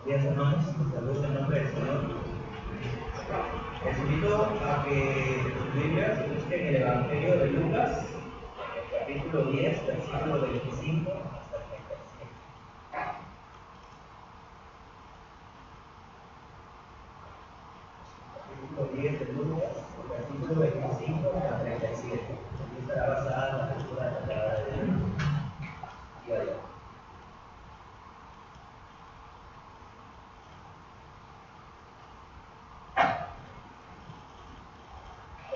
Días hermanos, les saludo en el nombre del Señor. Les invito a que sus Biblias busquen el Evangelio de Lucas, capítulo 10, versículo 25 hasta el 37. Capítulo 10 de Lucas, versículo 25 hasta 37. Aquí estará basada en la lectura de la palabra de Dios. Y allá.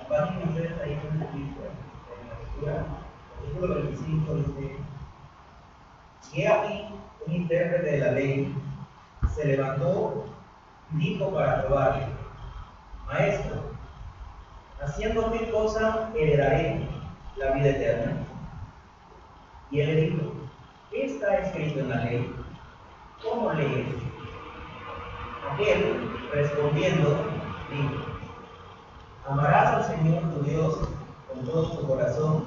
Acompáñenme ustedes ahí con el Cristo en la lectura. Versículo 25 dice: Y he aquí un intérprete de la ley se levantó y dijo para probarle: Maestro, haciendo qué cosa heredaré la vida eterna. Y él le dijo: ¿Qué está escrito en la ley? ¿Cómo lees? Aquel, respondiendo, dijo: Amarás al Señor tu Dios con todo tu corazón,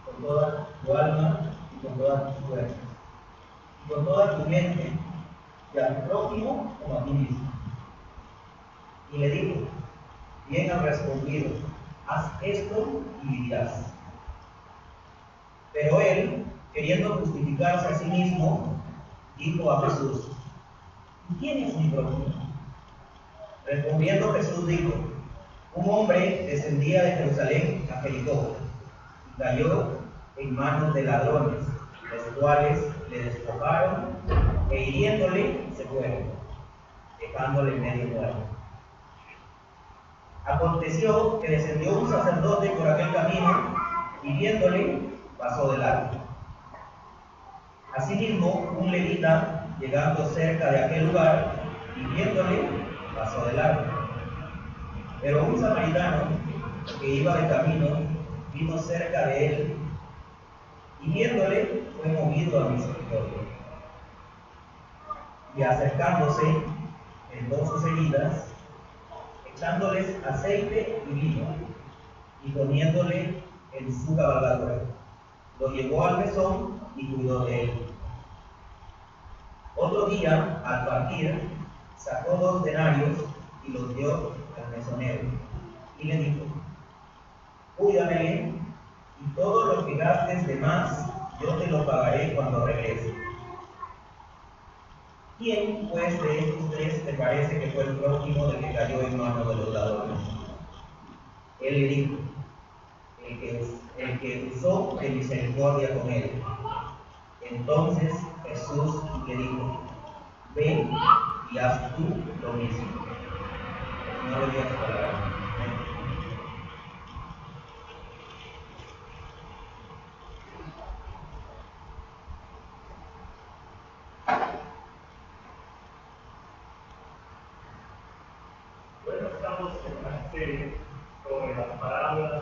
con toda tu alma y con todas tus fuerzas, y con toda tu mente, y a tu prójimo como a ti mismo. Y le dijo: Bien has respondido, haz esto y vivirás. Pero él, queriendo justificarse a sí mismo, dijo a Jesús: ¿Y quién es mi prójimo? Respondiendo Jesús dijo: Un hombre descendía de Jerusalén a Jericó y cayó en manos de ladrones, los cuales le despojaron e hiriéndole se fueron, dejándole medio muerto. Aconteció que descendió un sacerdote por aquel camino y viéndole pasó de largo. Asimismo, un levita, llegando cerca de aquel lugar y viéndole pasó de largo. Pero un samaritano que iba de camino vino cerca de él y viéndole fue movido a misericordia. Y acercándose, vendó sus heridas, echándoles aceite y vino, y poniéndole en su cabalgadura, lo llevó al mesón y cuidó de él. Otro día, al partir, sacó 2 denarios y los dio al mesonero, y le dijo: Cuídamele, y todo lo que gastes de más, yo te lo pagaré cuando regrese. ¿Quién, pues, de estos 3 te parece que fue el prójimo del que cayó en manos de los ladrones? Él le dijo: el que usó de misericordia con él. Entonces Jesús le dijo: Ven y haz tú lo mismo. No le digas palabras. Bueno, estamos en una serie sobre las parábolas de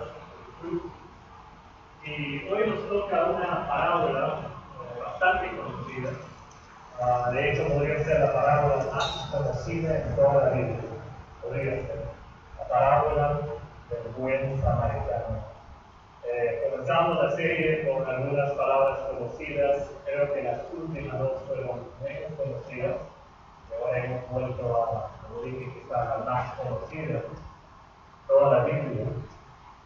Jesús y hoy nos toca una parábola bastante conocida. De hecho, podría ser la parábola más conocida en toda la Biblia. Podría ser la parábola del buen samaritano. Comenzamos la serie con algunas palabras conocidas. Creo que las últimas 2 fueron menos conocidas. Y ahora hemos vuelto a, como dije, quizá la más conocida, toda la Biblia.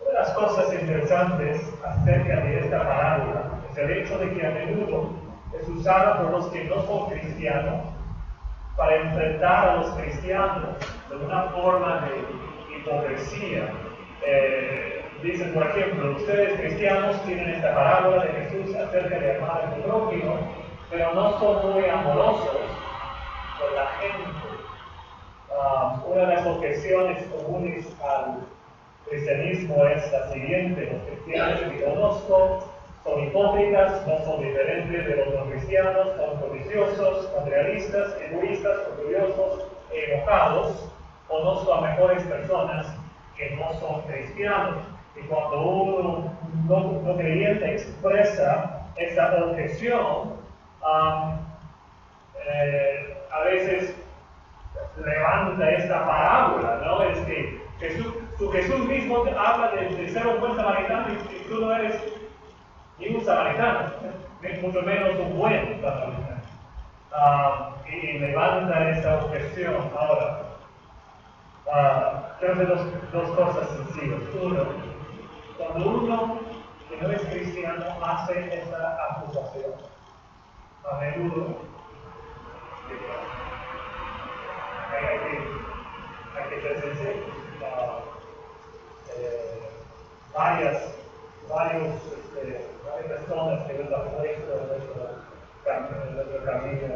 Una de las cosas interesantes acerca de esta parábola es el hecho de que a menudo es usada por los que no son cristianos para enfrentar a los cristianos de una forma de hipocresía. Dicen, por ejemplo, ustedes cristianos tienen esta parábola de Jesús acerca de amar a su prójimo, pero no son muy amorosos con la gente. Una de las objeciones comunes al cristianismo es la siguiente: los cristianos que conozco son hipócritas, no son diferentes de los no cristianos, son codiciosos, materialistas, egoístas, orgullosos e enojados. Conozco a mejores personas que no son cristianos. Y cuando un no creyente expresa esa objeción, a veces levanta esta parábola, ¿no? Es que Jesús mismo habla de ser un buen samaritano y tú no eres ni un samaritano, mucho menos un buen samaritano. y levanta esa objeción. Ahora, creo que dos cosas sencillas. Uno, cuando uno que no es cristiano hace esa acusación, a menudo hay que ser sinceros. Varias personas que nos han puesto en nuestro camino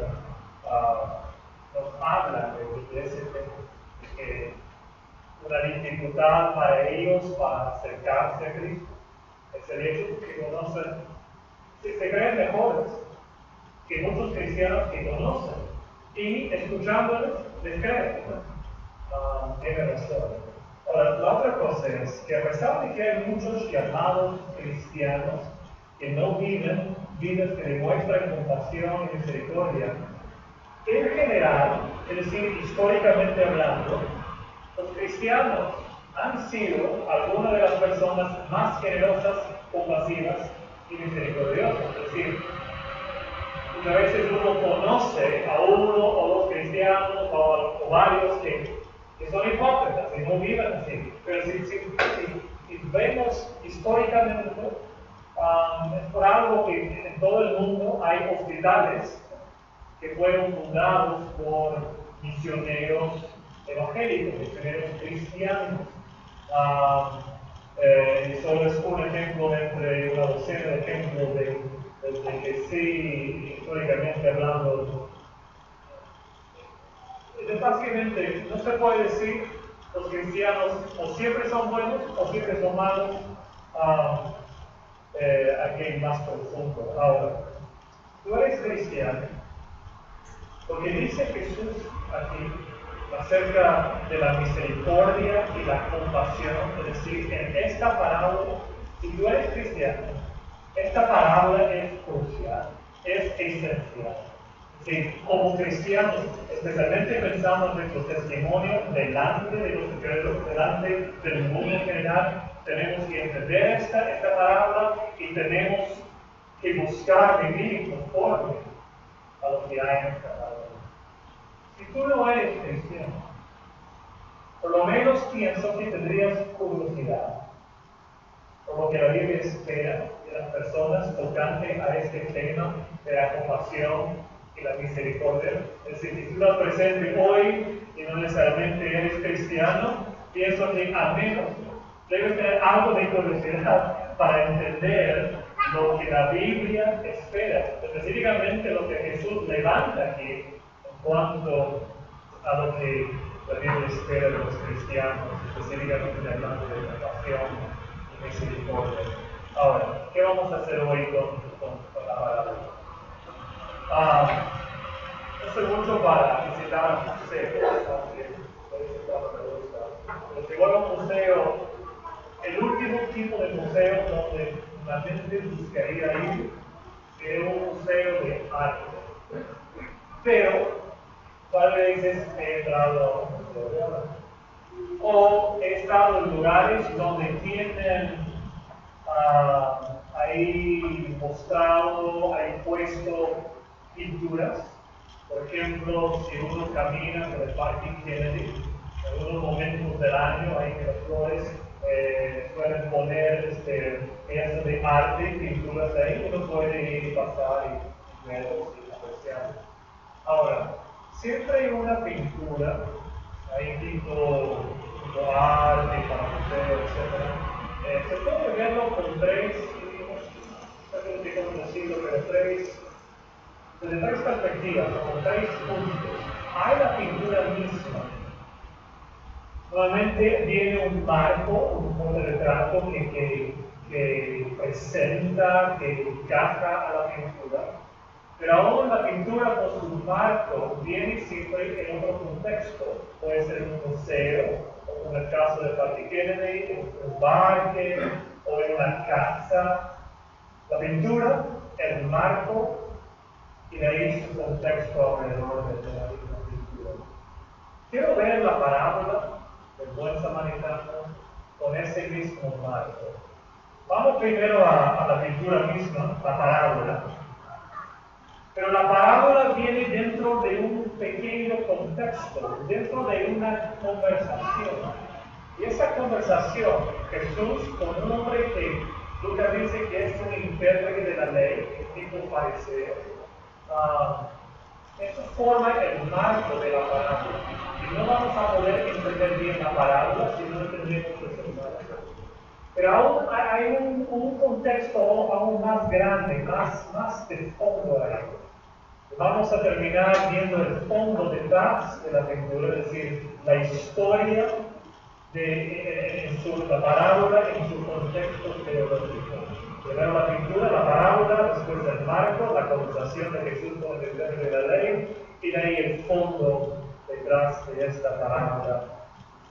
nos hablan de ese tema, de que una dificultad para ellos para acercarse a Cristo es el hecho de que conocen, se creen mejores que muchos cristianos que conocen y escuchándoles les creen. Tiene razón. Ahora, la otra cosa es que a pesar de que hay muchos llamados cristianos que no viven vidas que demuestran compasión y misericordia, en general, es decir, históricamente hablando, los cristianos han sido algunas de las personas más generosas, compasivas y misericordiosas. Es decir, a veces uno conoce a uno o dos cristianos o varios que son hipócritas y no viven así. Pero si vemos históricamente, es por algo que en todo el mundo hay hospitales que fueron fundados por misioneros evangélicos, misioneros cristianos. Solo es un ejemplo entre una docena de ejemplos de que sí, históricamente hablando, básicamente no se puede decir los cristianos o siempre son buenos o siempre son malos. Aquí hay más profundo. Ahora, tú eres cristiano, lo que dice Jesús aquí acerca de la misericordia y la compasión, es decir, en esta parábola, si tú eres cristiano, esta parábola es crucial, es esencial. Sí, como cristianos, especialmente pensando en nuestro testimonio delante de los incrédulos, delante del mundo en general, tenemos que entender esta parábola y tenemos que buscar vivir conforme a lo que hay en esta parábola. Si tú no eres cristiano, por lo menos pienso que tendrías curiosidad por lo que la Biblia espera de las personas tocante a este tema de la compasión y la misericordia. Es decir, si tú estás presente hoy y no necesariamente eres cristiano, pienso que al menos debes tener algo de curiosidad para entender lo que la Biblia espera, específicamente lo que Jesús levanta aquí en cuanto a lo que la Biblia espera de los cristianos, específicamente hablando de compasión y misericordia. Ahora, ¿qué vamos a hacer hoy con la parábola? No sé mucho para visitar museos, pero si voy a un museo, el último tipo de museo donde la gente buscaría ir es un museo de arte. Pero, ¿cuál veces he entrado a un museo de arte? O he estado en lugares donde tienen ahí mostrado, ahí puesto pinturas. Por ejemplo, si uno camina por el Parque Kennedy, en algunos momentos del año, ahí en las flores suelen poner piezas de arte, pinturas de ahí, uno puede ir y pasar y verlos y apreciar. Ahora, siempre hay una pintura, ahí tipo arte, para museo, etc. Se puede verlo con tres, desde tres perspectivas, con tres puntos. Hay la pintura misma. Normalmente viene un marco, un portarretrato que presenta, que encaja a la pintura. Pero aún la pintura con su marco viene siempre en otro contexto. Puede ser un museo, o en el caso de Parque Kennedy, en un parque o en una casa. La pintura, el marco y de ahí su contexto alrededor de la pintura. Quiero ver la parábola del buen samaritano con ese mismo marco. Vamos primero a la pintura misma, la parábola. Pero la parábola viene dentro de un pequeño contexto, dentro de una conversación. Y esa conversación, Jesús con un hombre que Lucas dice que es un intérprete de la ley, tipo fariseo, eso forma el marco de la parábola. Y no vamos a poder entender bien la parábola si no entendemos ese marco. Pero aún hay un contexto aún más grande, más de fondo ahí. Vamos a terminar viendo el fondo detrás de la pintura, es decir, la historia la parábola en su contexto teológico. Primero la pintura, la parábola, después el marco, la conversación de Jesús con el intérprete de la ley, y de ahí el fondo detrás de esta parábola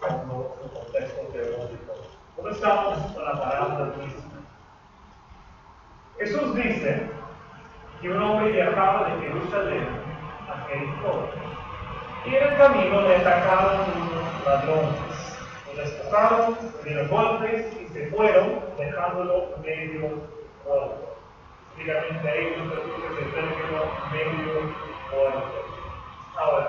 como su contexto teológico. ¿Cómo estamos con la parábola misma? Jesús dice que un hombre viajaba de Jerusalén a Jericó, y en el camino le atacaron unos ladrones. Lo despojaron, le dieron golpes y se fueron, dejándolo medio muerto. Básicamente ahí nos permite el término medio muerto. Ahora,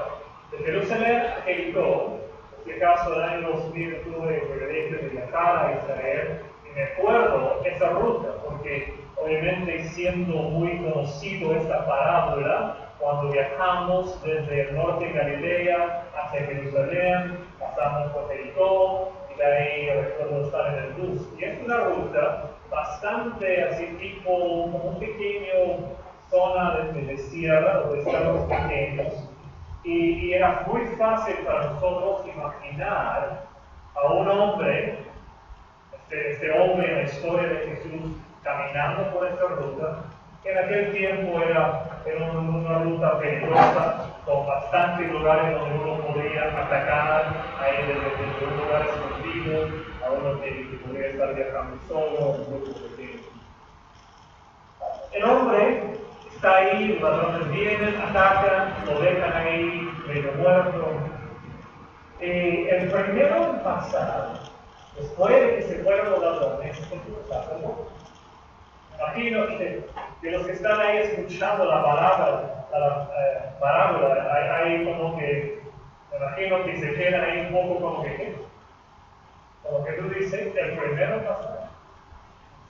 de Jerusalén a Jericó, en este caso el año 2000 tuve el privilegio de viajar a Israel y me acuerdo esa ruta, porque obviamente siendo muy conocido esta parábola, cuando viajamos desde el norte de Galilea hacia Jerusalén, pasamos por Jericó y de ahí recuerdo estar en el bus. Y es una ruta bastante así tipo, como un pequeño zona de sierra, o de cerros pequeños. Y era muy fácil para nosotros imaginar a un hombre, este hombre en la historia de Jesús, caminando por esta ruta, que en aquel tiempo era una ruta peligrosa, con bastantes lugares donde uno podría atacar, ahí desde un lugar escondido, a uno que podría estar viajando solo, un grupo pequeño. El hombre está ahí, los ladrones vienen, atacan, lo dejan ahí medio muerto. El primero en pasar, después de que se fueron los ladrones, es el sacerdote. Imagino que los que están ahí escuchando la parábola, hay como que, me imagino que se quedan ahí un poco como que tú dices, el primero en pasar,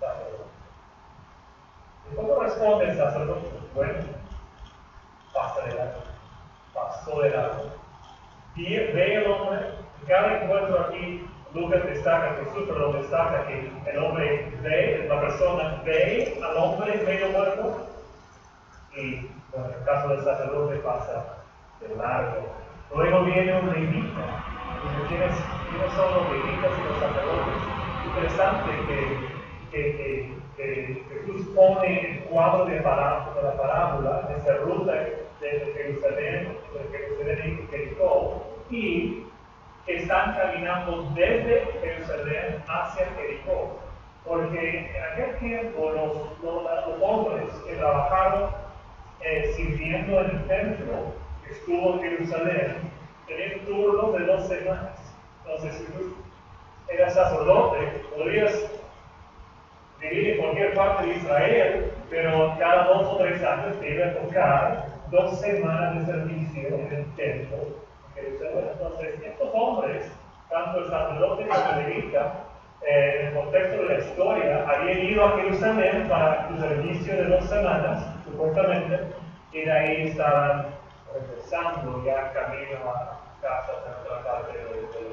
sacerdote. ¿Y cómo responde el sacerdote? Bueno, pasa de largo, pasó de largo. Ve el hombre, cada encuentro aquí, Lucas destaca, Jesús, pero lo destaca que el hombre ve, la persona ve al hombre medio muerto, y bueno, en el caso del sacerdote pasa de largo. Luego viene un levita. ¿Quiénes son los levitas y los sacerdotes? Interesante que Jesús pone el cuadro de la parábola, de esa ruta de Jerusalén y Jericó, y que están caminando desde Jerusalén hacia Jericó. Porque en aquel tiempo los hombres que trabajaron sirviendo en el templo que estuvo en Jerusalén tenían turnos de 2 semanas. Entonces, si tú eras sacerdote, podrías vivir en cualquier parte de Israel, pero cada 2 o 3 años te iba a tocar 2 semanas de servicio en el templo de Jerusalén. Entonces, estos hombres, tanto el sacerdote como el levita, en el contexto de la historia, habían ido a Jerusalén para su servicio de 2 semanas, supuestamente, y de ahí estaban regresando ya camino a casa en otra parte de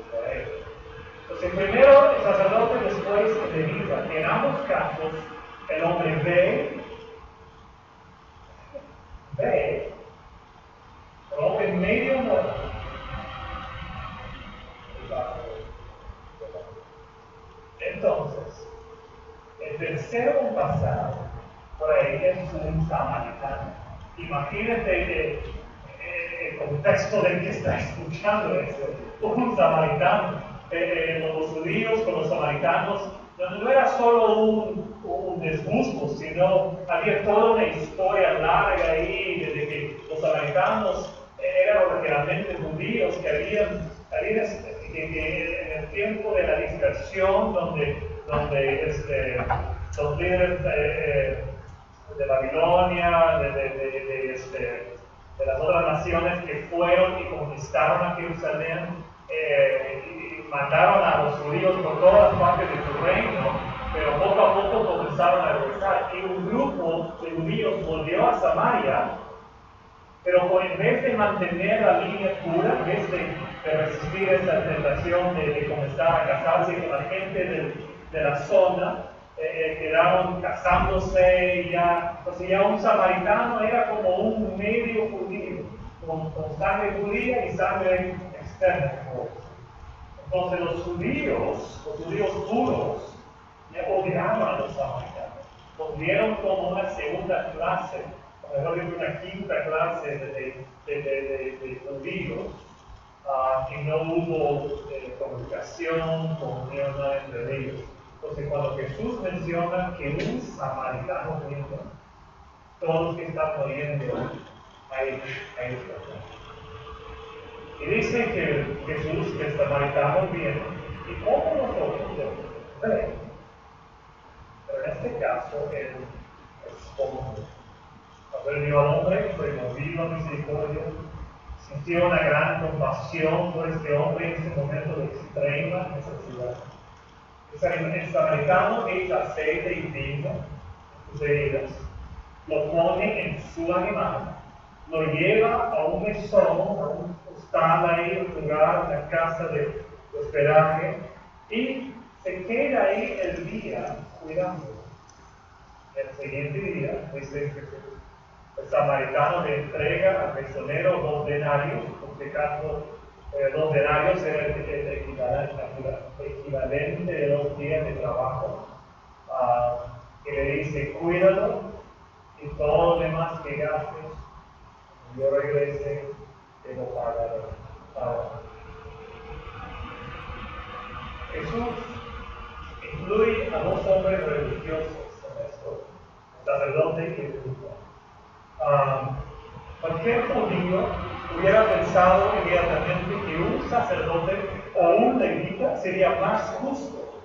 Israel. Entonces, primero el sacerdote, después el levita. En ambos casos, el hombre ve, el hombre medio muerto. Entonces, el tercero en pasar por ahí es un samaritano. Imagínate el contexto del que está escuchando eso. Un samaritano. Los judíos con los samaritanos no era solo un desgusto, sino había toda una historia larga ahí desde que los samaritanos eran originalmente judíos que habían en el tiempo de la dispersión donde los líderes de Babilonia, de las otras naciones que fueron y conquistaron a Jerusalén y mandaron a los judíos por todas partes de su reino, pero poco a poco comenzaron a regresar. Y un grupo de judíos volvió a Samaria, pero en vez de mantener la línea pura, en vez de resistir esta tentación de comenzar a casarse con la gente de la zona, quedaron casándose y ya. Entonces ya un samaritano era como un medio judío, con sangre judía y sangre externa. Entonces los judíos puros, odiaban a los samaritanos. Los vieron como una segunda clase, o mejor dicho, una quinta clase de judíos, y no hubo comunicación, comunión entre ellos. Entonces, cuando Jesús menciona que un samaritano vino, todos los que están oyendo ahí está. Y dice que Jesús, que el samaritano viene, y como nosotros debemos. Pero en este caso, él responde. Cuando él vio al hombre, fue movido a misericordia, sintió una gran compasión por este hombre en este momento de extrema necesidad. El samaritano echa aceite y vino en sus heridas, lo pone en su animal, lo lleva a un mesón, a un hostal ahí, un lugar, una casa de hospedaje, y se queda ahí el día cuidando. El siguiente día, dice que el samaritano le entrega al mesonero 2 denarios, en este caso 2 denarios era el equivalente de 2 días de trabajo, y le dice, cuídalo y todo lo demás que gastes, yo regrese, te lo pagaré. Jesús incluye a 2 hombres religiosos en esto, el sacerdote y el judío. Cualquier judío hubiera pensado inmediatamente que un sacerdote o un levita sería más justo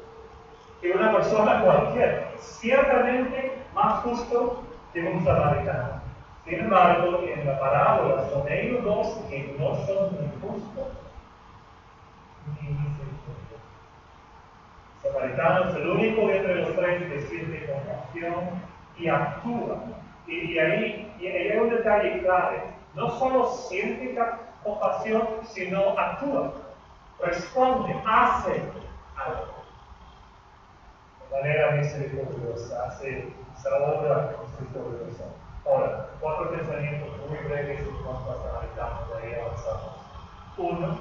que una persona cualquiera, ciertamente más justo que un samaritano. Sin embargo, en la parábola son ellos 2 que no son ni justos ni misericordiosos. El samaritano es el único entre los 3 que siente compasión y actúa. Y ahí hay un detalle clave. No solo siente compasión, sino actúa, responde, hace algo. De manera misericordiosa, hace esa obra misericordiosa. Ahora, 4 pensamientos muy breves en cuanto a samaritano, de ahí avanzamos. 1.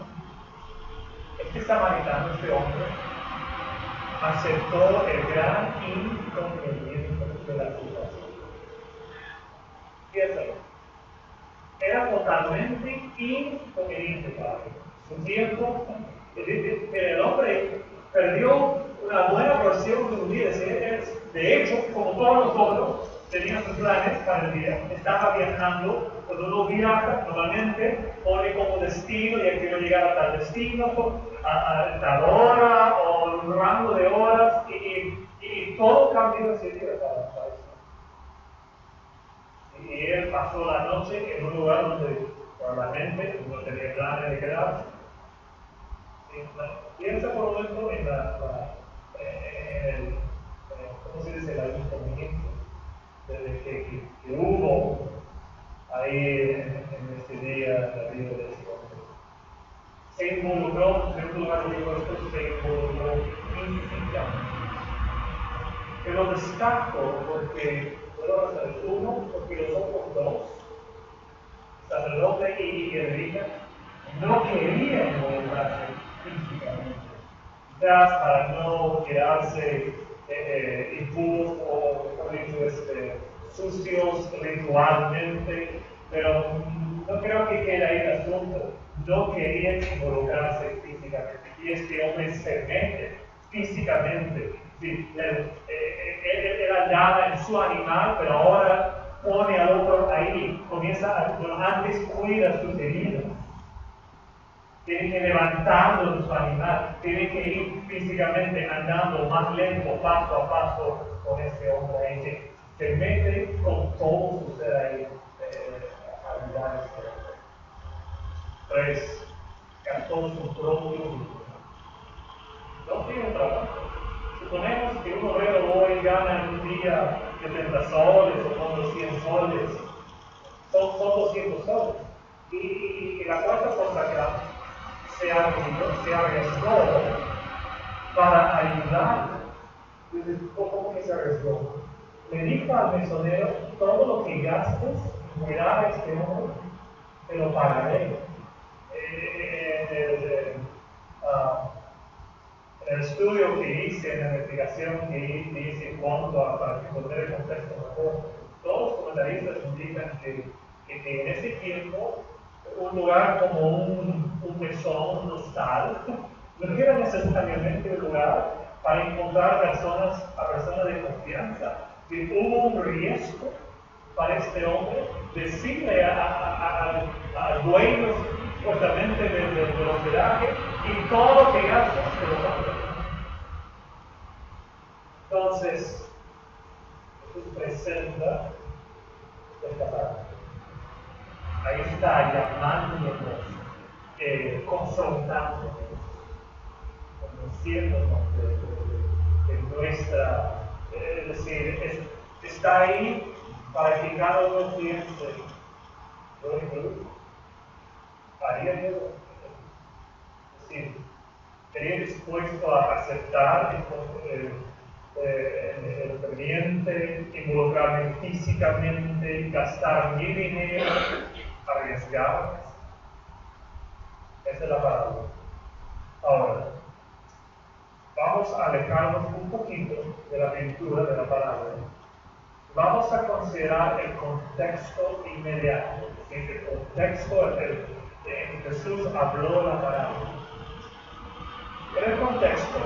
Este samaritano, este hombre, aceptó el gran inconveniente de la situación. Piénsalo. Era totalmente inconveniente para él. Su tiempo, el hombre perdió una buena porción de su vida. De hecho, como todos nosotros, tenía sus planes para el día. Estaba viajando. Cuando uno viaja, normalmente pone como destino, y quiero llegar a tal destino, a tal hora, o un rango de horas, y todo cambió ese día para eso. Y él pasó la noche en un lugar donde probablemente no tenía planes de quedarse. Piensa por un momento en ¿cómo se dice? La inconveniencia desde que hubo ahí en este día la vida de ese hombre. Se involucró, en un lugar de esto, se involucró íntimamente. Pero destaco porque, puedo hacer 1, porque los otros 2, el sacerdote y el levita, no querían involucrarse físicamente. Quizás para no quedarse impuros o, por dicho, sucios ritualmente, pero no creo que quede ahí el asunto. No querían involucrarse físicamente. Y este hombre se mete físicamente. Sí, él andaba en su animal, pero ahora pone al otro ahí, antes cuida sus heridas. Tiene que levantarlo de su animal, tiene que ir físicamente andando más lento, paso a paso, con ese hombre ahí que se mete con todo su ser ahí, habilidades. 3. Gastó su propio dinero. No tiene trabajo. Suponemos que un obrero hoy gana en un día 70 soles o 100 soles. Son 200 soles. Y la cuarta cosa que se arriesgó para ayudar. ¿Cómo que se arriesgó? Le dijo al mesonero: todo lo que gastes en cuidar a este hombre, te lo pagaré. En el estudio que hice, en la investigación que hice en cuanto para entender el contexto mejor, todos los comentaristas indican que en ese tiempo un lugar como un mesón, un hostal, no era necesariamente un lugar para encontrar a personas de confianza. Que hubo un riesgo para este hombre decirle al dueño supuestamente del hospedaje: y todo lo que gastas te lo pago. Entonces, Jesús presenta esta parábola. Ahí está llamándonos, confrontándonos, convenciéndonos de nuestra, es decir, está ahí para que cada uno piense: haría yo. Es decir, estaría dispuesto a aceptar el pendiente, involucrarme físicamente, gastar mi dinero, arriesgar. Esa es la parábola. Ahora, vamos a alejarnos un poquito de la pintura de la parábola. Vamos a considerar el contexto inmediato, el contexto en que Jesús habló la parábola. En el contexto,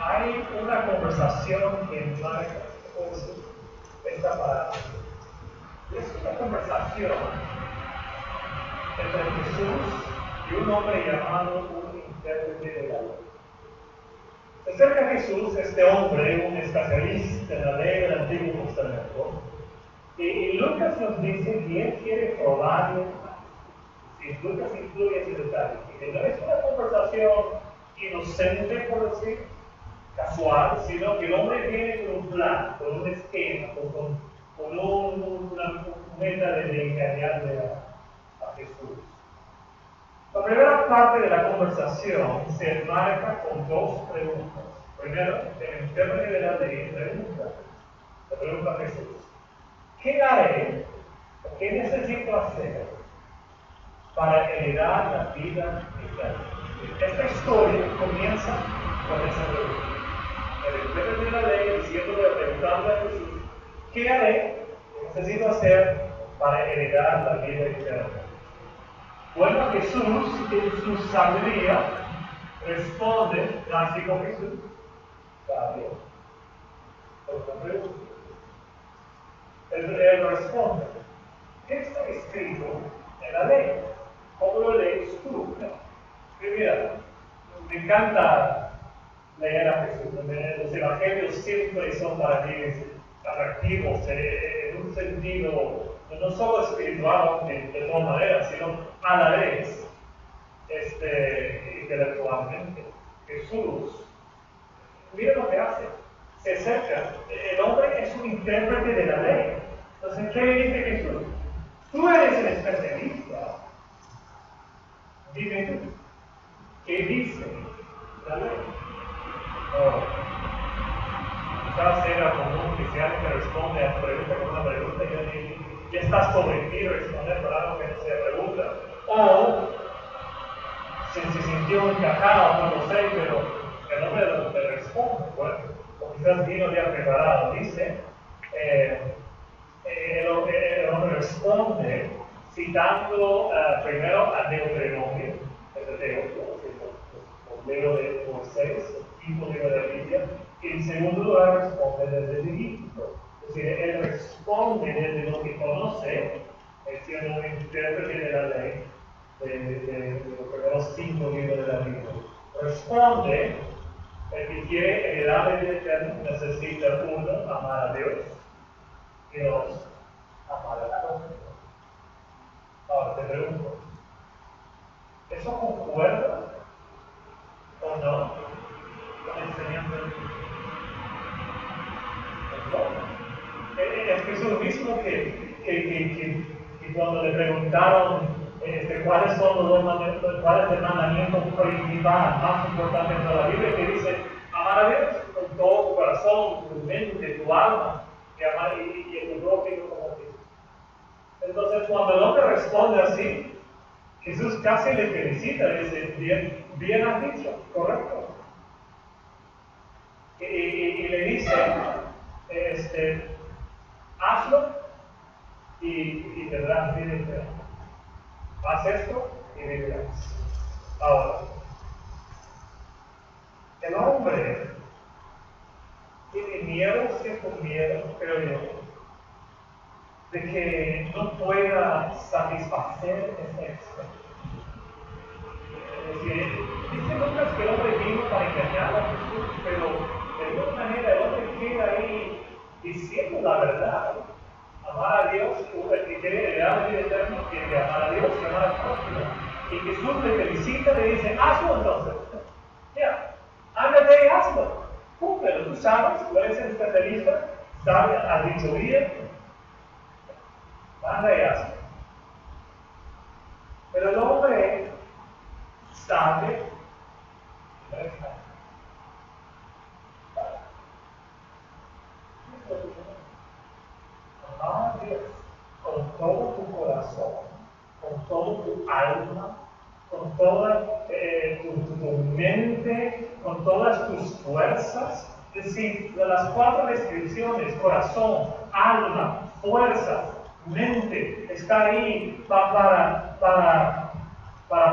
hay una conversación que enmarca esta parábola. Es una conversación entre Jesús y un hombre llamado un intérprete de la ley. Se acerca a Jesús, este hombre, un especialista en la ley del Antiguo Testamento, y Lucas nos dice que él quiere probarle. Si Lucas incluye ese detalle, que no es una conversación inocente, por decir, casual, sino que el hombre viene con un plan, con un esquema, con una meta de engañarle a Jesús. La primera parte de la conversación se enmarca con dos preguntas. Primero, el intérprete de la ley le pregunta a Jesús: ¿qué haré o qué necesito hacer para heredar la vida eterna? Esta historia comienza con esa pregunta. El intérprete de la ley preguntando a Jesús: ¿qué haré o qué necesito hacer para heredar la vida eterna? Bueno, Jesús, en su sabiduría, responde, así como Jesús, sabio. Él responde: ¿qué está escrito en la ley? ¿Cómo lo lees tú? Y mira, me encanta leer a Jesús. Los evangelios siempre son para mí atractivos, en un sentido no solo espiritual de todas maneras, sino a la vez intelectualmente. Jesús, mira lo que hace, se acerca. El hombre es un intérprete de la ley. Entonces, ¿qué dice Jesús? Tú eres el especialista. Dime tú, ¿qué dice la ley? Quizás era común que si alguien me responde a tu pregunta con una pregunta, ya estás convencido de responder por algo que no se pregunta. O si se sintió encajado, no lo sé, pero el hombre le responde. Bueno, o quizás vino ya preparado. Dice, el hombre responde citando primero a Deuteronomio, el libro de Moisés, el quinto libro de la Biblia, y en segundo lugar responde desde Levítico. Es decir, él responde desde lo que conoce, siendo un intérprete de la ley, de los primeros 5 libros de la Biblia. Responde: el que quiere heredar la vida eterna necesita, uno, amar a Dios, Dios amar al prójimo. Ahora te pregunto, ¿eso concuerda o no con la enseñanza de Jesús? Es que es lo mismo que cuando le preguntaron cuáles son los dos mandamientos, cuál es el mandamiento principal, más importante en toda la Biblia, que dice amar a Dios con todo tu corazón, tu mente, tu alma, y amar y el prójimo como ti. Entonces, cuando el hombre responde así, Jesús casi le felicita, le dice, bien has dicho, correcto. Y le dice, hazlo y tendrás vida eterna. Haz esto y vivirás. Ahora, el hombre tiene miedo, cierto miedo, creo yo, de que no pueda satisfacer ese extra. Es decir, dice Lucas que el hombre vino para engañar a Jesús, pero de alguna manera el hombre queda ahí diciendo la verdad. Amar a Dios, el que quiere heredar la vida eterna, tiene que amar a Dios y amar al prójimo. Y Jesús le felicita, le dice, hazlo entonces. Ya, ándate y hazlo. Cúmplelo, tú sabes, tú eres el especialista, sabes, has dicho bien, anda y hazlo. Pero el hombre sabe, amar a Dios con todo tu corazón, con todo tu alma, con toda tu mente, con todas tus fuerzas. Es decir, de las 4 descripciones, corazón, alma, fuerza, mente, está ahí para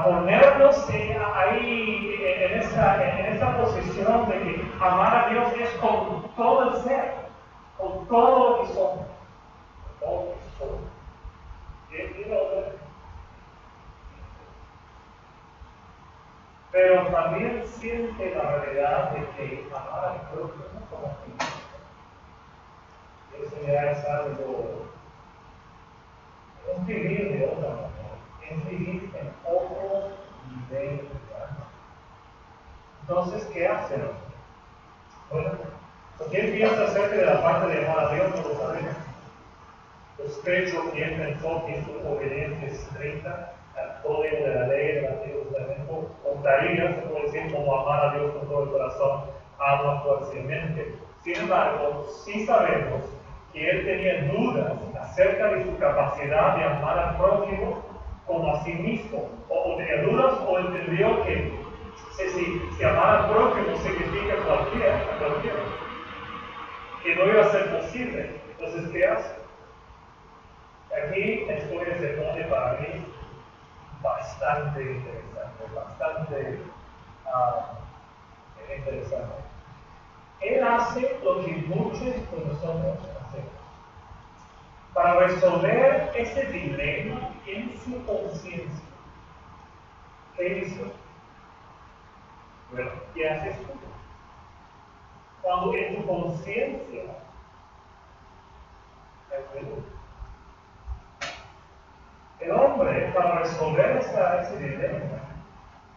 ponernos ahí en esa posición de que amar a Dios es con todo el ser, con todo lo que somos. Con todo lo que somos. Pero también siente la realidad de que amar al prójimo como a ti. Eso ya es algo, es vivir de otra manera, es vivir en otro nivel de alma. Entonces, ¿qué hace? Bueno, ¿qué piensa acerca de la parte de amar a Dios? No lo sabemos. Pues creo que él pensó que su obediencia estricta al código de la ley del Antiguo Testamento contaría, se puede decir, como amar a Dios con todo el corazón, alma, fuerza y mente. Sin embargo, sí sabemos que él tenía dudas acerca de su capacidad de amar al prójimo como a sí mismo. O tenía dudas o entendió que si amar al prójimo significa cualquiera, que no iba a ser posible. Entonces, ¿qué hace? Aquí la historia se pone para mí bastante interesante, bastante interesante. Él hace lo que muchos de nosotros hacemos. Para resolver ese dilema en su conciencia, ¿qué hizo? Bueno, ¿qué haces tú? Cuando en tu conciencia hay duda. El hombre, para resolver ese dilema,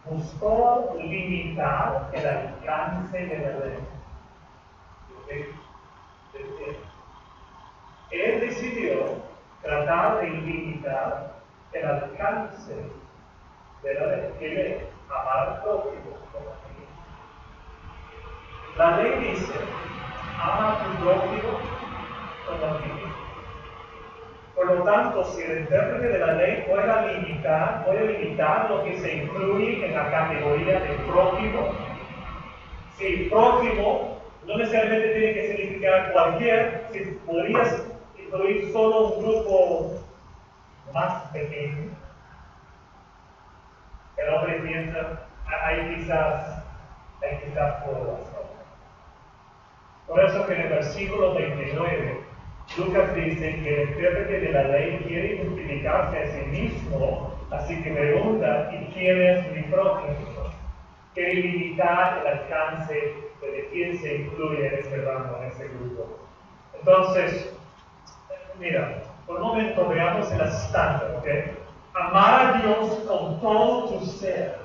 buscó limitar el alcance de la ley. Él decidió tratar de limitar el alcance de la ley. ¿Qué ley? Amar al prójimo como a ti. La ley dice, ama a tu prójimo como a ti mismo. Por lo tanto, si el intérprete de la ley puede limitar lo que se incluye en la categoría de prójimo, si prójimo no necesariamente tiene que significar cualquier, si podrías incluir solo un grupo más pequeño, el hombre piensa, hay quizás población. Por eso que en el versículo 29, Lucas dice que el intérprete de la ley quiere justificarse a sí mismo, así que pregunta, ¿y quién es mi prójimo? Quiere limitar el alcance de quién se incluye en ese rango, en ese grupo. Entonces, mira, por un momento veamos el estándar, ¿ok? Amar a Dios con todo tu ser.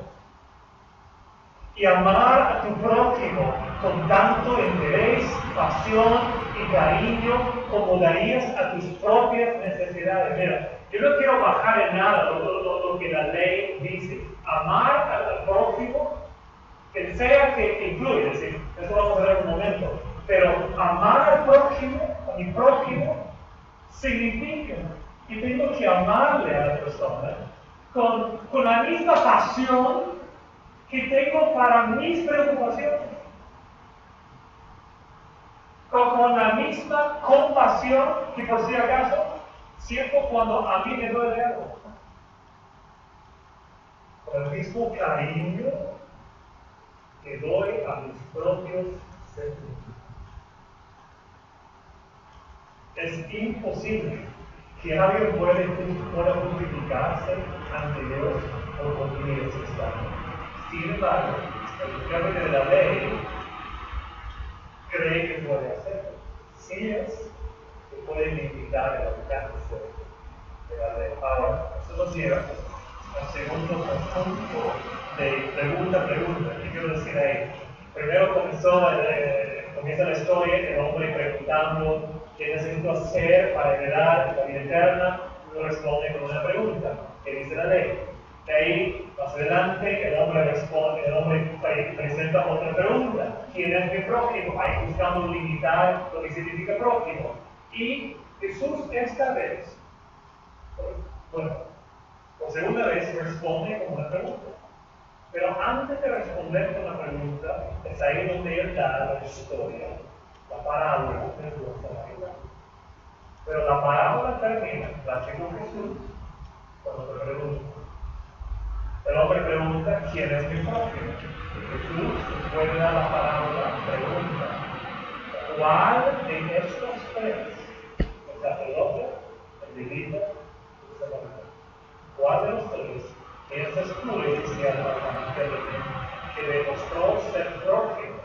Y amar a tu prójimo con tanto interés, pasión y cariño como darías a tus propias necesidades. Mira, yo no quiero bajar en nada lo que la ley dice. Amar al prójimo, que sea que incluye, ¿sí? Eso vamos a ver en un momento. Pero amar al prójimo, a mi prójimo, significa que tengo que amarle a la persona con la misma pasión que tengo para mis preocupaciones, con la misma compasión que por si acaso siento cuando a mí me duele algo, con el mismo cariño que doy a mis propios sentimientos. Es imposible que alguien pueda justificarse ante Dios por cumplir ese estándar. Sin embargo, el término de la ley cree que puede hacerlo. Sí es que puede limitar el alcance de la ley. Ahora, eso nos lleva al segundo conjunto de pregunta. ¿Qué quiero decir ahí? Primero comienza la historia, el hombre preguntando qué necesito hacer para heredar la vida eterna. Luego responde con una pregunta, ¿qué dice la ley? De ahí, más adelante, el hombre presenta otra pregunta. ¿Quién es mi prójimo? Ahí buscando limitar lo que significa prójimo. Y Jesús esta vez, bueno, por segunda vez responde con una pregunta. Pero antes de responder con la pregunta, es ahí donde él da la historia, la parábola del buen samaritano. Pero la parábola termina, la según Jesús, cuando se pregunta. El hombre pregunta, ¿quién es mi prójimo? Jesús, después de dar la parábola, pregunta, ¿cuál de estos tres? El sacerdote, el levita, el samaritano. ¿Cuál de los tres es excluencia que demostró ser prójimo,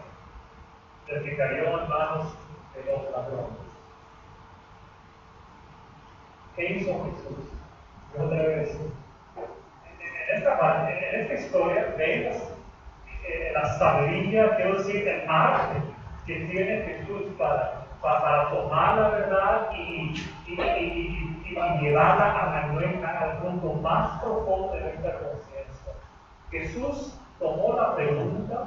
el que cayó en manos de los ladrones? ¿Qué hizo Jesús? Otra vez. En esta historia vemos la sabiduría, quiero decir, el arte que tiene Jesús para tomar la verdad y llevarla al punto más profundo de nuestra conciencia. Jesús tomó la pregunta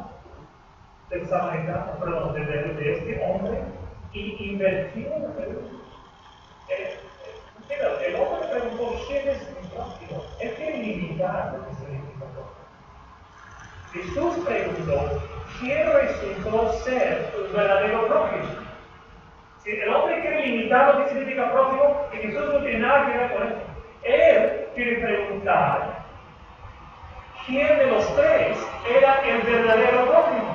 del samaritano, perdón, de este hombre y invirtió en la pregunta. El hombre preguntó, ¿quién es mi prójimo? Él quiere limitar lo que significa prójimo. Jesús preguntó, ¿quién resultó ser un verdadero prójimo? Si el hombre quiere limitar lo que significa prójimo, y Jesús no tiene nada que ver con eso. Él quiere preguntar, ¿quién de los tres era el verdadero prójimo?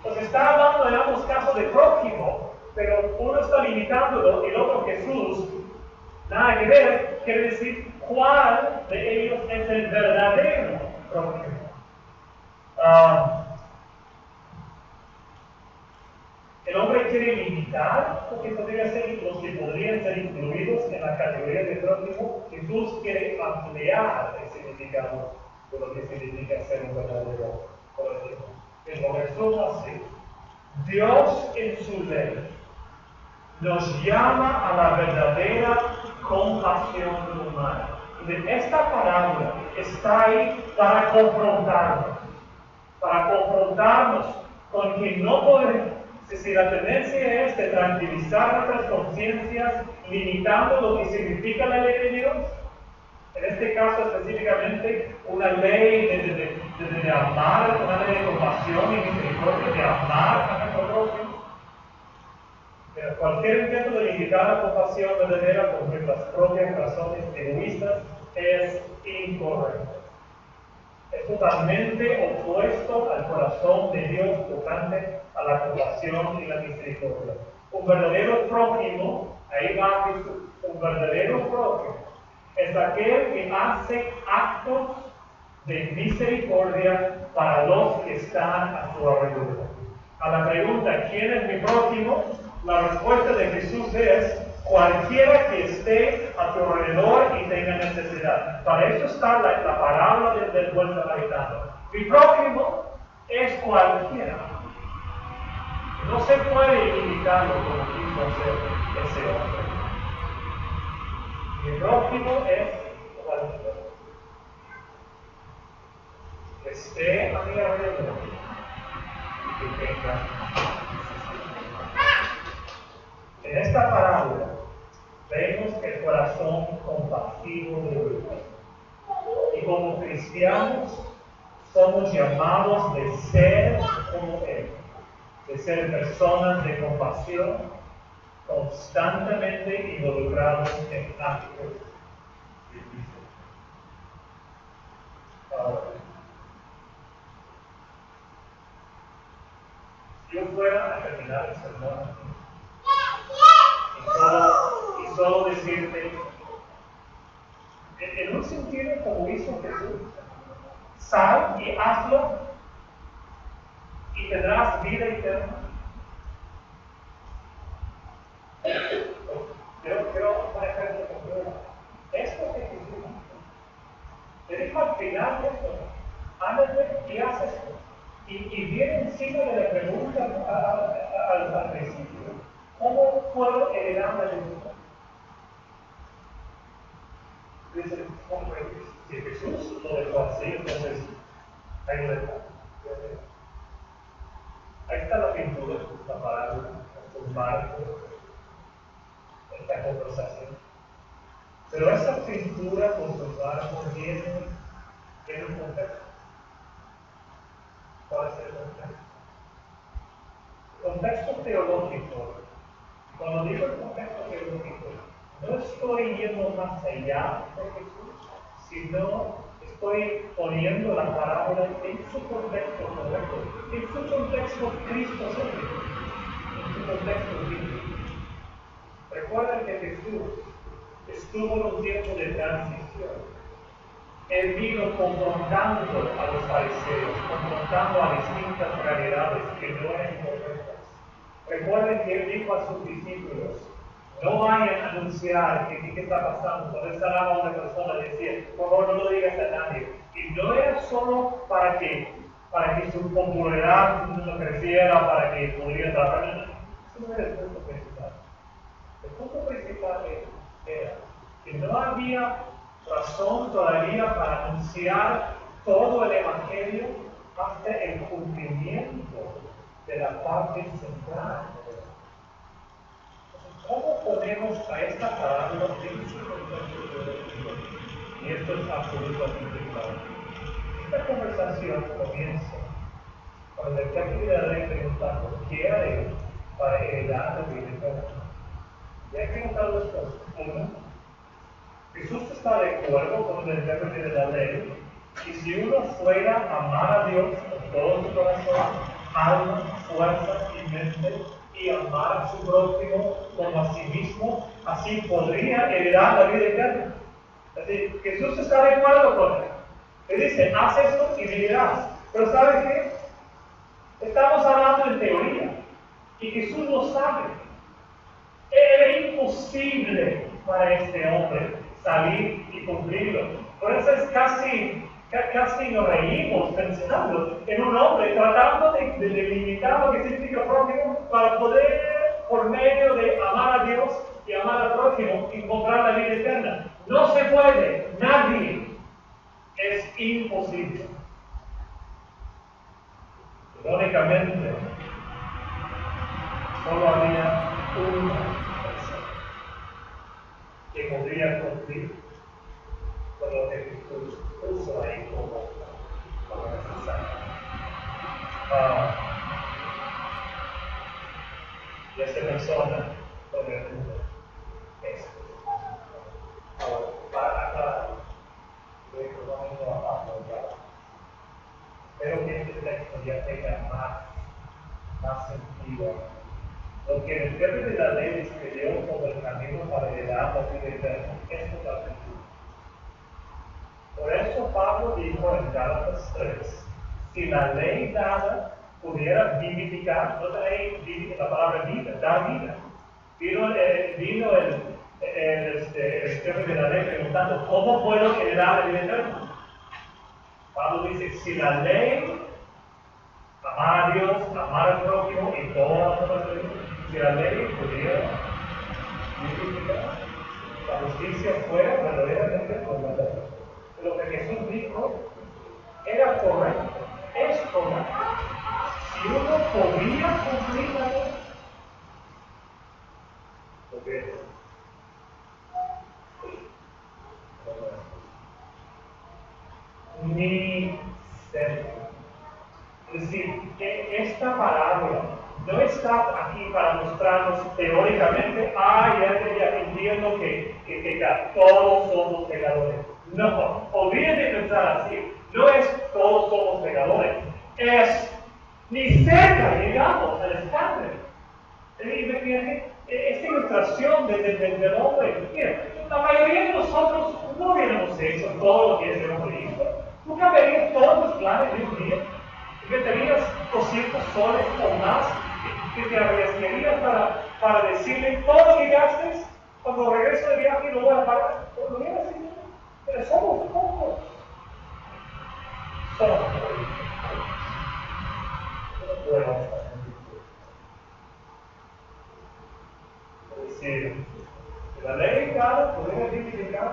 Pues está hablando en ambos casos de prójimo, pero uno está limitándolo y el otro Jesús. Nada que ver, quiere decir cuál de ellos es el verdadero prójimo. El hombre quiere limitar lo que podría ser, los que podrían ser incluidos en la categoría de prójimo. Jesús quiere ampliar el significado de lo que significa ser un verdadero prójimo. En lo resumo así: Dios en su ley nos llama a la verdadera compasión humana. Esta parábola está ahí para confrontarnos con que no podemos. Si la tendencia es de tranquilizar nuestras conciencias, limitando lo que significa la ley de Dios, en este caso específicamente una ley de amar, una ley de compasión y misericordia, de amar a nuestro prójimo. Pero cualquier intento de limitar la compasión verdadera por nuestras propias razones egoístas es incorrecto. Es totalmente opuesto al corazón de Dios tocante a la compasión y la misericordia. Un verdadero prójimo, ahí va Jesús, un verdadero prójimo es aquel que hace actos de misericordia para los que están a su alrededor. A la pregunta, ¿quién es mi prójimo?, la respuesta de Jesús es, cualquiera que esté a tu alrededor y tenga necesidad. Para eso está la parábola del buen samaritano. Mi prójimo es cualquiera. No se puede imitarlo como quiso hacer ese hombre. Mi prójimo es cualquiera. Que esté a mi alrededor y que tenga necesidad. En esta parábola vemos el corazón compasivo de Dios. Y como cristianos somos llamados de ser como Él, de ser personas de compasión, constantemente involucrados en actos difíciles. Ahora, si yo fuera a terminar el sermón y solo decirte, en un sentido como hizo Jesús, sal y hazlo y tendrás vida eterna. Quiero manejarte con prueba. Esto que Jesús hizo, te dijo al final de esto, ándate y haz esto. Y viene encima de la pregunta al principio, ¿cómo puedo heredar la vida? Dice, si Jesús lo dejó así, entonces ahí lo dejó. Ahí está la pintura, la parábola, estos marcos, esta conversación. Pero esa pintura con sus marcos tiene un contexto. ¿Cuál es el contexto? Contexto teológico. Cuando digo el contexto teológico, no estoy yendo más allá de Jesús, sino estoy poniendo la parábola en su contexto correcto, en su contexto cristocéntrico, en su contexto bíblico. Recuerden que Jesús estuvo en un tiempo de transición. Él vino confrontando a los fariseos, confrontando a distintas realidades que no eran correctas. Recuerden que él dijo a sus discípulos, no vayan a anunciar qué está pasando. Cuando él sanaba a una persona, decía, por favor no lo digas a nadie. Y no era solo para que su popularidad no creciera, para que pudiera trabajar. Eso no era el punto principal. El punto principal era que no había razón todavía para anunciar todo el Evangelio hasta el cumplimiento de la parte central. ¿Cómo ponemos a esta parábola en su contexto? Y esto es absolutamente claro. Esta conversación comienza con el jefe de la ley preguntando qué haré para heredar la vida eterna. Y hay que notar dos cosas. Una, Jesús está de acuerdo con el jefe de la ley, y si uno fuera a amar a Dios con todo su corazón, alma, fuerza y mente, y amar a su prójimo como a sí mismo, así podría heredar la vida eterna. Así, Jesús está de acuerdo con él. Le dice, haz esto y vivirás. Pero ¿sabes qué? Estamos hablando en teoría, y Jesús lo sabe. Era imposible para este hombre salir y cumplirlo. Por eso es casi nos reímos pensando en un hombre tratando de limitar lo que significa prójimo para poder, por medio de amar a Dios y amar al prójimo, encontrar la vida eterna. No se puede, nadie. Es imposible. Irónicamente, solo había una persona que podría cumplir con lo que Jesús puso ahí como necesario. Y esta persona, obviamente, es Ahora, para aclarar, vamos a apoyar. Espero que este texto ya tenga más sentido. Lo que el jefe de la ley escribió como el camino para heredar la vida eterna es totalmente. Por eso Pablo dijo en Gálatas 3, si la ley dada pudiera vivificar, no la ley vivifica, la palabra vida, da vida. Vino el jefe de la ley preguntando, ¿cómo puedo heredar la vida eterna? Pablo dice, si la ley, amar a Dios, amar al prójimo y todas las cosas de Dios, si la ley pudiera justificar, la justicia fuera verdaderamente completa. Lo que Jesús dijo era correcto, es correcto. Si uno podía cumplir la ley, porque ni cerca. Es decir, que esta parábola no está aquí para mostrarnos teóricamente, ya entiendo que todos somos pecadores. No, olviden de pensar así. No es todos somos pecadores, es ni cerca llegamos al estándar. Esta ilustración del hombre, mira, la mayoría de nosotros no hubiéramos hecho todo lo que ese hombre hizo. Nunca verías todos los planes de un día. Meterías 200 soles o más que te arriesgarías para decirle todo lo que gastes cuando regreso de viaje y lo voy a pagar. Lo hubieras hecho. Pero somos pocos. Somos pocos. No podemos estar. Es decir, la ley, claro, podemos identificar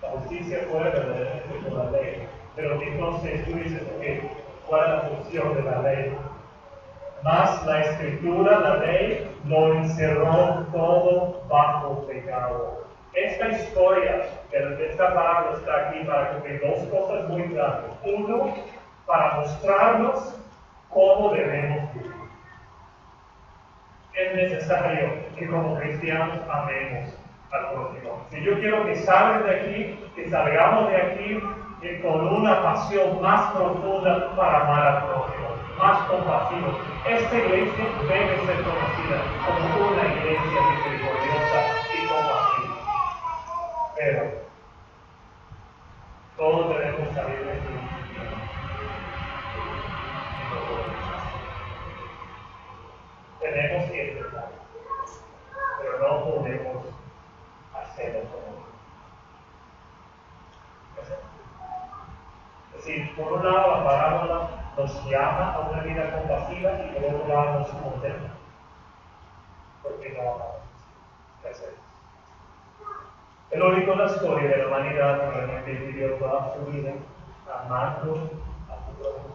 la justicia fuera verdaderamente por la ley. Pero entonces tú dices, ok, ¿cuál es la función de la ley? Más la escritura, la ley, lo encerró todo bajo pecado. Esta historia de esta palabra está aquí para cumplir dos cosas muy grandes. Uno, para mostrarnos cómo debemos vivir. Es necesario que como cristianos amemos al prójimo. Si yo quiero que salgan de aquí, que salgamos de aquí con una pasión más profunda para amar al prójimo, más compasivo. Esta iglesia debe ser conocida como una iglesia misericordiosa y compasiva. Pero todos debemos salir de aquí. Tenemos que intentar, pero no podemos hacerlo como. Es decir, por un lado la parábola nos llama a una vida compasiva y por otro lado nos condena. Porque no amamos. ¿Qué hacemos? El único en la historia de la humanidad realmente vivió toda su vida amando a su prójimo.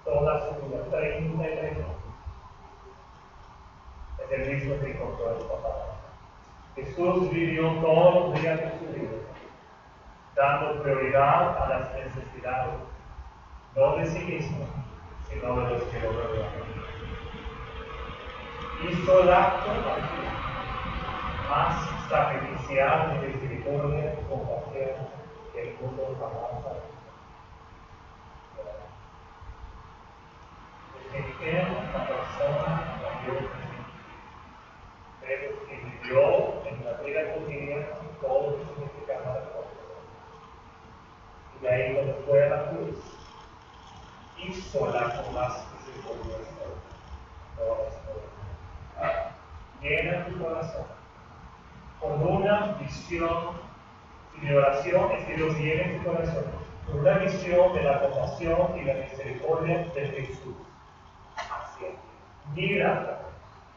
Toda su vida, 33 años. Es el mismo que encontró el papá. Jesús vivió todos los días de su vida, dando prioridad a las necesidades, no de sí mismo, sino de los que lo rodean. Hizo el acto más sacrificial de misericordia y compasión que el mundo jamás ha visto. Porque él, la persona mayor, pero que vivió en la vida cotidiana todo lo que significaba la cosa. Y de ahí cuando fue a la cruz, hizo la con más misericordia. Llena tu corazón con una visión y mi oración es que Dios llene tu corazón con una visión de la compasión y la misericordia de Jesús hacia ti. Mira,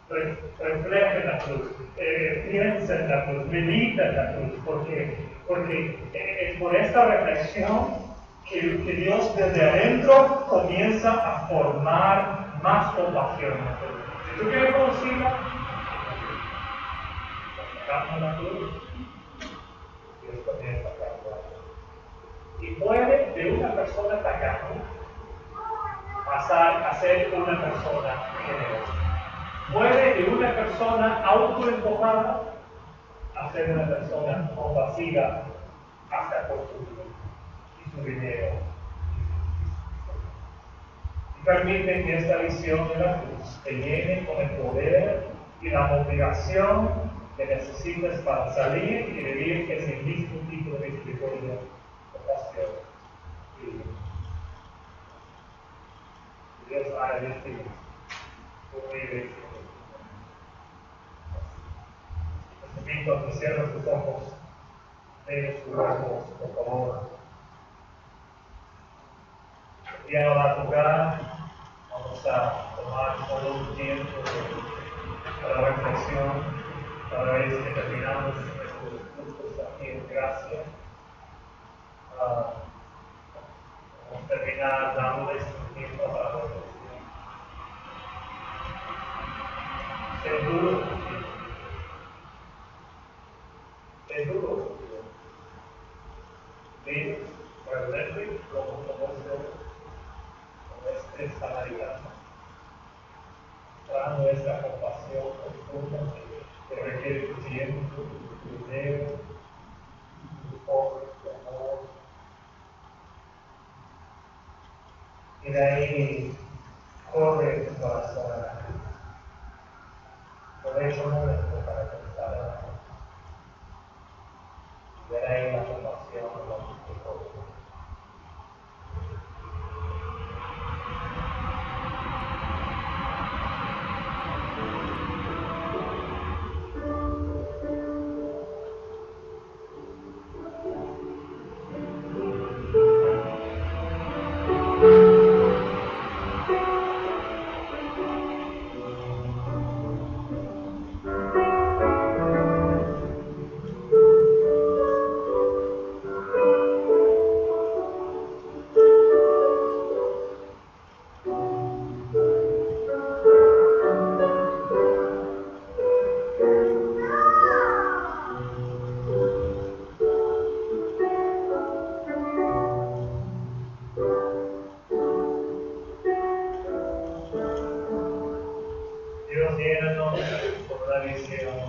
refleja en la cruz, piensa en la cruz, medita en la cruz, porque es por esta reflexión que Dios desde adentro comienza a formar más compasión. Si tú quieres conocerla, en la cruz, Dios comienza a cambiar. Y puede de una persona atacada pasar a ser una persona generosa. Puede de una persona autoenfocada a ser una persona compasiva hasta por su vida y su dinero. Y permite que esta visión de la cruz te llene con el poder y la motivación que necesitas para salir y vivir ese mismo tipo de misericordia, compasión y vida. Dios hará de ti una iglesia. invito a que cierren sus ojos, de sus ojos, por favor. El piano va a tocar, vamos a tomar todo un tiempo para reflexión, cada vez que terminamos nuestros cultos aquí en Gracia. Vamos a terminar dándoles un tiempo para reflexión. Seguro, de realmente como este samaritano, mostrando esta compasión profunda que requiere tu tiempo, tu dinero, tu pobre, tu amor. Y de ahí corre tu corazón a la cruz. Por eso no es para pensar en la cruz. Y de ahí la compasión, la misericordia. Dios llénanos con una visión,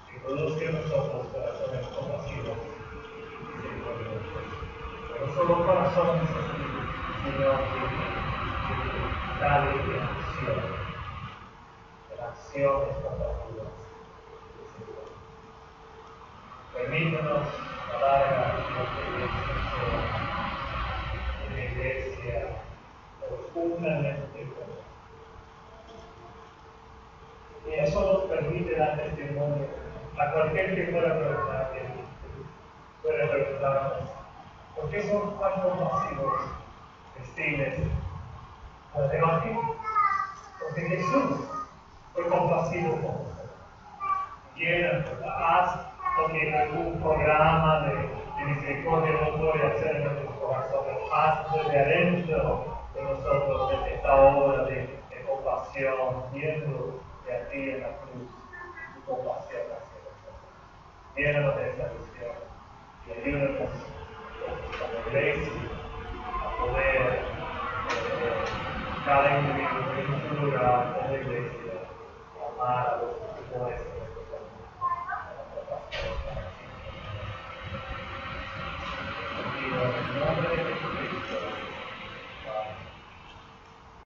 que produzca en nosotros corazones compasivos y misericordiosos. Pero no solo corazones así, sino que dale en acciones compasivas. Permítanos a la larga una iglesia profundamente buena. Y eso nos permite dar testimonio a cualquier que pueda preguntarnos, ¿por qué son tan compasivos, hostiles al Evangelio? Porque Jesús fue compasivo con nosotros. Haz porque un programa de misericordia no puede hacer en nuestros corazones. Haz desde adentro de nosotros esta obra de compasión, viendo de a ti en la cruz, tu compasión hacia nosotros. Llénanos de esa visión y ayúdanos como iglesia a poder, cada individuo en su lugar, como iglesia, amar a los mejores de nuestros hermanos. En el nombre de